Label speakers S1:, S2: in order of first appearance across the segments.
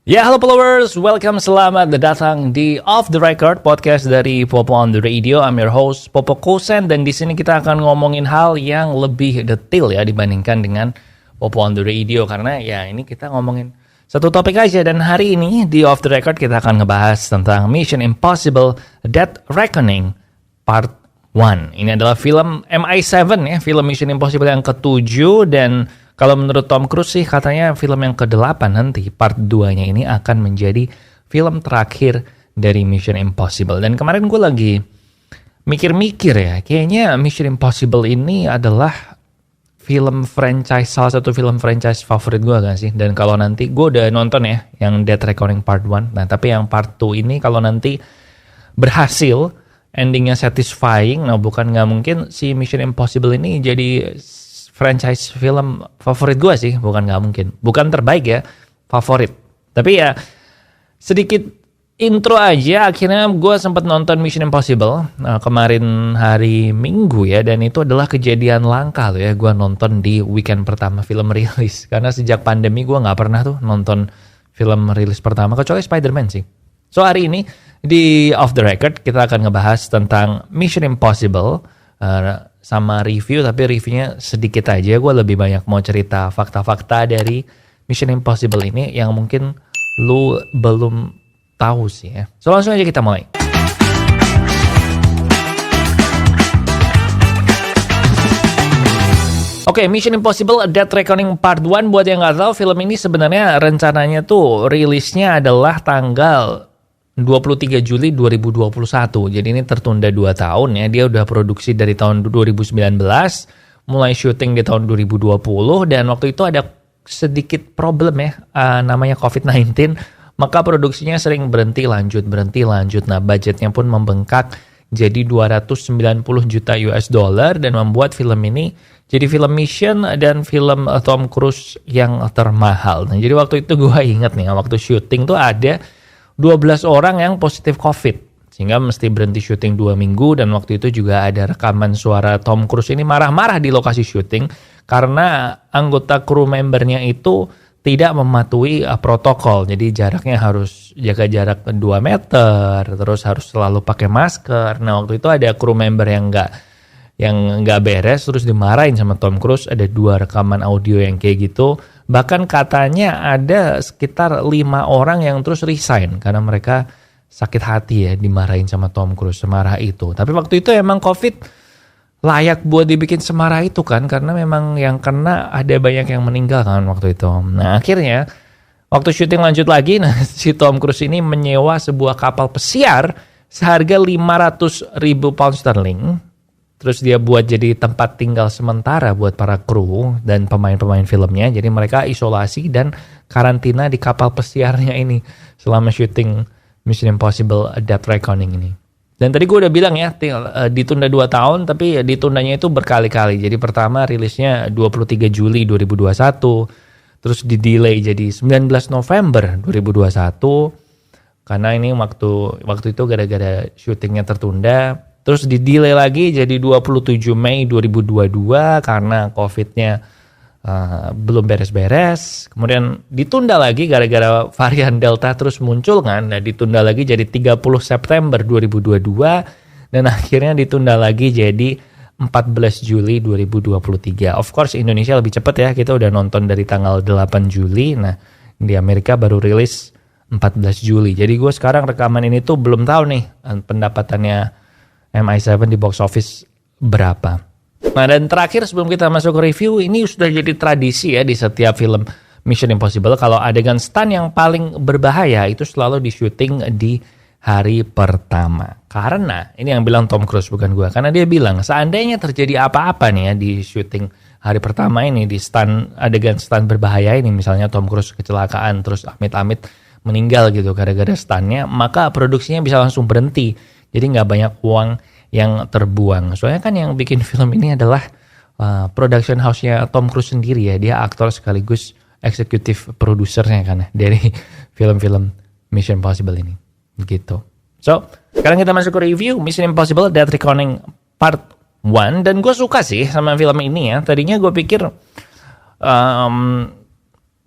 S1: Ya, halo followers, welcome, selamat datang di Off the Record, podcast dari Popo on the Radio. I'm your host, Popo Kosen, dan di sini kita akan ngomongin hal yang lebih detail ya dibandingkan dengan Popo on the Radio, karena ya ini kita ngomongin satu topik aja. Dan hari ini di Off the Record kita akan ngebahas tentang Mission Impossible Dead Reckoning Part 1. Ini adalah film MI7 ya, film Mission Impossible yang ke-7, dan kalau menurut Tom Cruise sih katanya film yang ke-8 nanti, part 2-nya ini akan menjadi film terakhir dari Mission Impossible. Dan kemarin gue lagi mikir-mikir ya, kayaknya Mission Impossible ini adalah salah satu film franchise favorit gue kan sih. Dan kalau nanti, gue udah nonton ya yang Dead Reckoning Part 1. Nah tapi yang Part 2 ini kalau nanti berhasil, endingnya satisfying, nah bukan nggak mungkin si Mission Impossible ini jadi franchise film favorit gue sih, bukan nggak mungkin. Bukan terbaik ya, favorit. Tapi ya sedikit intro aja, akhirnya gue sempat nonton Mission Impossible kemarin hari Minggu ya, dan itu adalah kejadian langka loh ya, gue nonton di weekend pertama film rilis. Karena sejak pandemi gue nggak pernah tuh nonton film rilis pertama, kecuali Spider-Man sih. So hari ini di Off the Record kita akan ngebahas tentang Mission Impossible sama review, tapi reviewnya sedikit aja. Gue lebih banyak mau cerita fakta-fakta dari Mission Impossible ini yang mungkin lu belum tahu sih ya. So langsung aja kita mulai. Oke, Mission Impossible Dead Reckoning Part 1, buat yang gak tahu, film ini sebenarnya rencananya tuh rilisnya adalah tanggal 23 Juli 2021. Jadi ini tertunda 2 tahun ya. Dia udah produksi dari tahun 2019, mulai syuting di tahun 2020, dan waktu itu ada sedikit problem ya, namanya COVID-19, maka produksinya sering berhenti lanjut. Nah, budgetnya pun membengkak jadi 290 juta US dollar, dan membuat film ini jadi film mission dan film Tom Cruise yang termahal. Nah, jadi waktu itu gue ingat nih, waktu syuting tuh ada 12 orang yang positif COVID, sehingga mesti berhenti syuting 2 minggu. Dan waktu itu juga ada rekaman suara Tom Cruise ini marah-marah di lokasi syuting karena anggota kru membernya itu tidak mematuhi protokol. Jadi jaraknya harus jaga jarak 2 meter, terus harus selalu pakai masker. Nah waktu itu ada kru member yang nggak beres, terus dimarahin sama Tom Cruise. Ada 2 rekaman audio yang kayak gitu. Bahkan katanya ada sekitar 5 orang yang terus resign karena mereka sakit hati ya dimarahin sama Tom Cruise semarah itu. Tapi waktu itu emang COVID layak buat dibikin semarah itu kan, karena memang yang kena ada banyak yang meninggal kan waktu itu. Nah akhirnya waktu syuting lanjut lagi, nah si Tom Cruise ini menyewa sebuah kapal pesiar seharga 500.000 pound sterling. Terus dia buat jadi tempat tinggal sementara buat para kru dan pemain-pemain filmnya. Jadi mereka isolasi dan karantina di kapal pesiarnya ini selama syuting Mission Impossible Dead Reckoning ini. Dan tadi gue udah bilang ya, ditunda 2 tahun, tapi ditundanya itu berkali-kali. Jadi pertama rilisnya 23 Juli 2021, terus di-delay jadi 19 November 2021, karena ini waktu itu gara-gara syutingnya tertunda. Terus di-delay lagi jadi 27 Mei 2022 karena COVID-nya belum beres-beres. Kemudian ditunda lagi gara-gara varian Delta terus muncul kan. Nah ditunda lagi jadi 30 September 2022. Dan akhirnya ditunda lagi jadi 14 Juli 2023. Of course Indonesia lebih cepat ya. Kita udah nonton dari tanggal 8 Juli. Nah di Amerika baru rilis 14 Juli. Jadi gue sekarang rekaman ini tuh belum tahu nih pendapatannya MI7 di box office berapa. Nah dan terakhir sebelum kita masuk ke review, ini sudah jadi tradisi ya di setiap film Mission Impossible. Kalau adegan stunt yang paling berbahaya itu selalu di syuting di hari pertama. Karena ini yang bilang Tom Cruise bukan gue. Karena dia bilang seandainya terjadi apa-apa nih ya di syuting hari pertama ini, di adegan stunt berbahaya ini, misalnya Tom Cruise kecelakaan terus amit-amit meninggal gitu gara-gara stuntnya, maka produksinya bisa langsung berhenti. Jadi nggak banyak uang yang terbuang. Soalnya kan yang bikin film ini adalah production house-nya Tom Cruise sendiri ya. Dia aktor sekaligus eksekutif produsernya kan dari film-film Mission Impossible ini. Gitu. So, sekarang kita masuk ke review Mission Impossible Dead Reckoning Part 1. Dan gue suka sih sama film ini ya. Tadinya gue pikir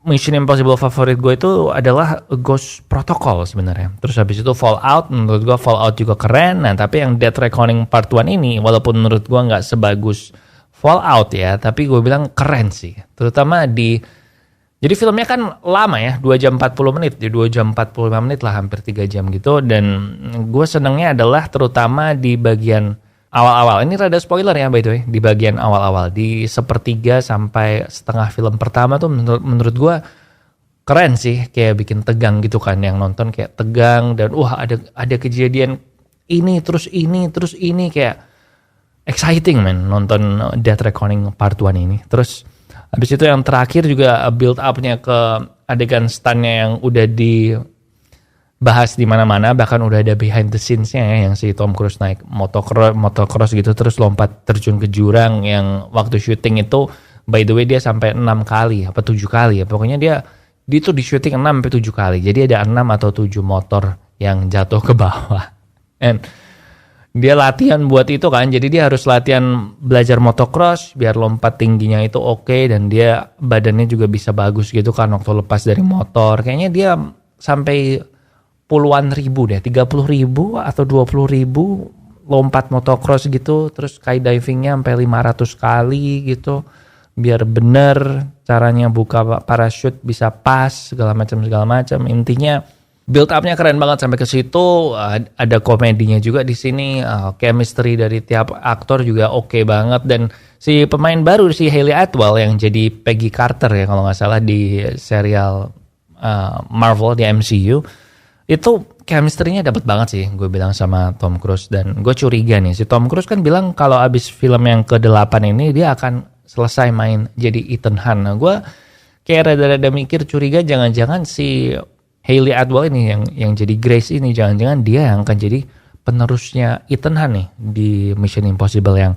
S1: Mission Impossible favorit gue itu adalah Ghost Protocol sebenarnya. Terus habis itu Fallout, menurut gue Fallout juga keren. Nah tapi yang Dead Reckoning Part 1 ini, walaupun menurut gue nggak sebagus Fallout ya, tapi gue bilang keren sih. Terutama jadi filmnya kan lama ya, 2 jam 40 menit, 2 jam 45 menit lah, hampir 3 jam gitu. Dan gue senengnya adalah terutama di bagian awal-awal. Ini rada spoiler ya by the way, di bagian awal-awal. Di sepertiga sampai setengah film pertama tuh menurut gue keren sih. Kayak bikin tegang gitu kan, yang nonton kayak tegang. Dan ada kejadian ini, terus ini. Kayak exciting man, nonton Death Reckoning Part 1 ini. Terus habis itu yang terakhir juga build up-nya ke adegan stunt-nya yang udah dibahas di mana-mana, bahkan udah ada behind the scenes-nya ya, yang si Tom Cruise naik motocross gitu terus lompat terjun ke jurang, yang waktu syuting itu by the way dia sampai 6 kali apa 7 kali ya. Pokoknya dia tuh di syuting 6 sampai 7 kali. Jadi ada 6 atau 7 motor yang jatuh ke bawah. And dia latihan buat itu kan, jadi dia harus latihan belajar motocross biar lompat tingginya itu oke, dan dia badannya juga bisa bagus gitu kan waktu lepas dari motor. Kayaknya dia sampai puluhan ribu deh, 30 ribu atau 20 ribu lompat motocross gitu, terus skydivingnya sampai 500 kali gitu, biar bener caranya buka parachute bisa pas segala macam. Intinya build up-nya keren banget sampai ke situ. Ada komedinya juga di sini. Chemistry dari tiap aktor juga oke banget. Dan si pemain baru, si Hayley Atwell yang jadi Peggy Carter ya kalau nggak salah di serial Marvel di MCU, itu chemistry-nya dapet banget sih gue bilang sama Tom Cruise. Dan gue curiga nih, si Tom Cruise kan bilang kalau abis film yang ke-8 ini dia akan selesai main jadi Ethan Hunt. Nah gue kayak rada-rada mikir curiga, jangan-jangan si Hayley Atwell ini yang jadi Grace ini, jangan-jangan dia yang akan jadi penerusnya Ethan Hunt nih di Mission Impossible yang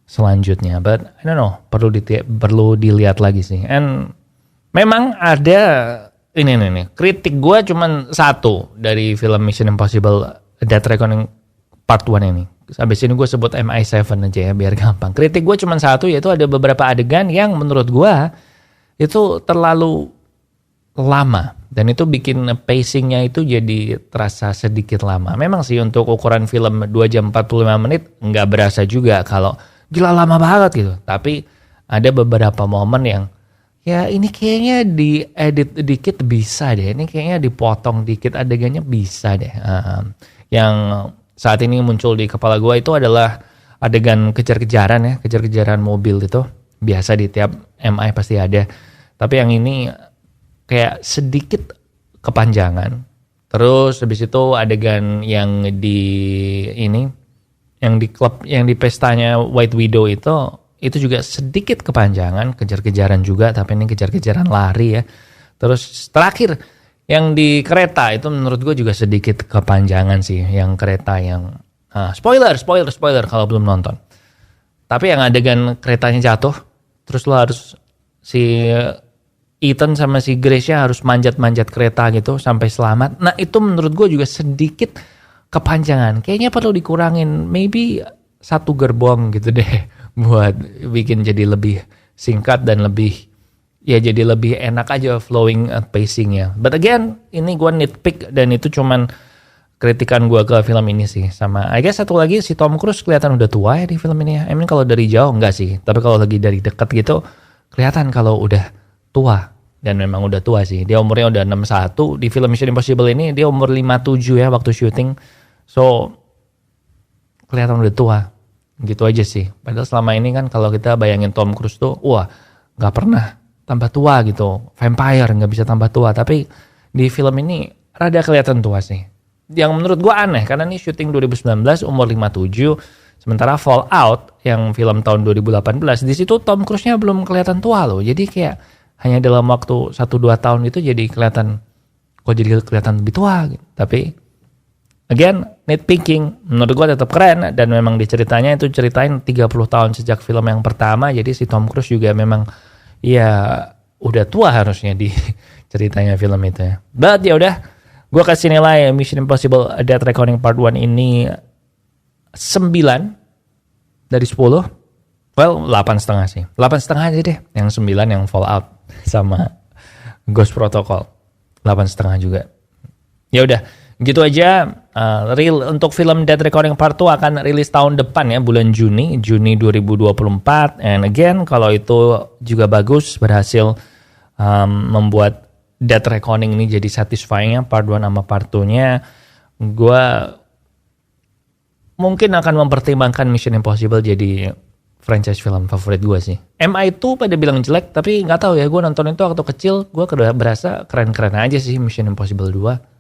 S1: selanjutnya. But I don't know, perlu dilihat lagi sih. And memang ada ini kritik gue cuman satu dari film Mission Impossible Death Reckoning Part 1 ini. Habis ini gue sebut MI7 aja ya biar gampang. Kritik gue cuman satu, yaitu ada beberapa adegan yang menurut gue itu terlalu lama, dan itu bikin pacingnya itu jadi terasa sedikit lama. Memang sih untuk ukuran film 2 jam 45 menit nggak berasa juga kalau gila lama banget gitu. Tapi ada beberapa momen yang ya ini kayaknya diedit dikit bisa deh, ini kayaknya dipotong dikit adegannya bisa deh. Yang saat ini muncul di kepala gue itu adalah adegan kejar-kejaran mobil itu. Biasa di tiap MI pasti ada. Tapi yang ini kayak sedikit kepanjangan. Terus habis itu adegan yang di klub, yang di pestanya White Widow itu juga sedikit kepanjangan, kejar-kejaran juga, tapi ini kejar-kejaran lari ya. Terus terakhir yang di kereta itu menurut gue juga sedikit kepanjangan sih, yang kereta yang spoiler kalau belum nonton. Tapi yang adegan keretanya jatuh, terus lo harus si Ethan sama si Grace-nya harus manjat-manjat kereta gitu sampai selamat. Nah itu menurut gue juga sedikit kepanjangan. Kayaknya perlu dikurangin, maybe 1 gerbong gitu deh, buat bikin jadi lebih singkat dan jadi lebih enak aja flowing pacingnya. But again, ini gue nitpick dan itu cuman kritikan gue ke film ini sih. Sama I guess satu lagi, si Tom Cruise kelihatan udah tua ya di film ini ya. I mean kalau dari jauh enggak sih, tapi kalau lagi dari dekat gitu kelihatan kalau udah tua. Dan memang udah tua sih. Dia umurnya udah 61. Di film Mission Impossible ini dia umur 57 ya waktu syuting. So kelihatan udah tua. Gitu aja sih. Padahal selama ini kan kalau kita bayangin Tom Cruise tuh, wah gak pernah tambah tua gitu. Vampire gak bisa tambah tua. Tapi di film ini rada kelihatan tua sih. Yang menurut gue aneh, karena ini syuting 2019 umur 57. Sementara Fallout yang film tahun 2018, di situ Tom Cruise-nya belum kelihatan tua loh. Jadi kayak hanya dalam waktu 1-2 tahun itu jadi kelihatan lebih tua gitu. Tapi again, nitpicking, menurut gue tetap keren, dan memang diceritain 30 tahun sejak film yang pertama. Jadi si Tom Cruise juga memang ya udah tua harusnya di ceritanya film itu ya. But ya udah, gue kasih nilai Mission Impossible Death Reckoning Part 1 ini 9 dari 10. Well, 8,5 sih. 8,5 aja deh. Yang 9 yang Fallout sama Ghost Protocol 8,5 juga. Ya udah, gitu aja. Untuk film Dead Reckoning Part 2 akan rilis tahun depan ya, bulan Juni 2024. And again, kalau itu juga bagus, berhasil membuat Dead Reckoning ini jadi satisfying ya, Part 1 sama Part 2-nya, gue mungkin akan mempertimbangkan Mission Impossible jadi franchise film favorit gue sih. MI2 pada bilang jelek, tapi nggak tahu ya, gue nonton itu waktu kecil, gue berasa keren-keren aja sih Mission Impossible 2.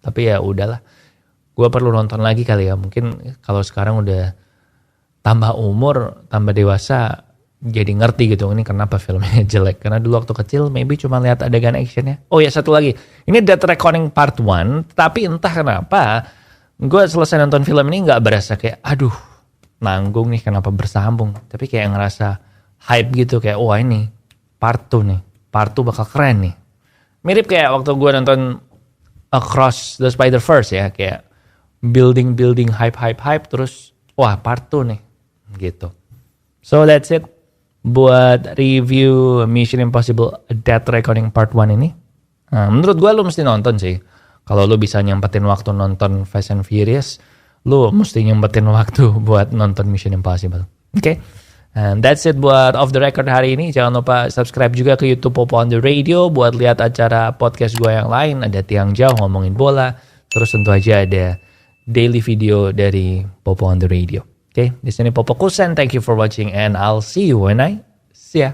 S1: Tapi ya udahlah, gue perlu nonton lagi kali ya. Mungkin kalau sekarang udah tambah umur, tambah dewasa, jadi ngerti gitu ini kenapa filmnya jelek. Karena dulu waktu kecil maybe cuma lihat adegan actionnya. Oh ya, satu lagi, ini Dead Reckoning Part 1, tapi entah kenapa gue selesai nonton film ini nggak berasa kayak aduh nanggung nih kenapa bersambung. Tapi kayak ngerasa hype gitu, kayak wah ini Part 2 nih, Part 2 bakal keren nih. Mirip kayak waktu gue nonton Across the Spider-Verse ya, kayak building hype terus wah Part 2 nih gitu. So that's it buat review Mission Impossible Dead Reckoning Part 1 ini. Menurut gue lu mesti nonton sih. Kalau lu bisa nyempetin waktu nonton Fast and Furious, lu mesti nyempetin waktu buat nonton Mission Impossible. Oke. And that's it buat Off the Record hari ini. Jangan lupa subscribe juga ke YouTube Popo on the Radio buat lihat acara podcast gue yang lain. Ada Tiang Jauh ngomongin bola. Terus tentu aja ada daily video dari Popo on the Radio. Oke, di sini Popo Kusen. Thank you for watching and I'll see you when I see ya.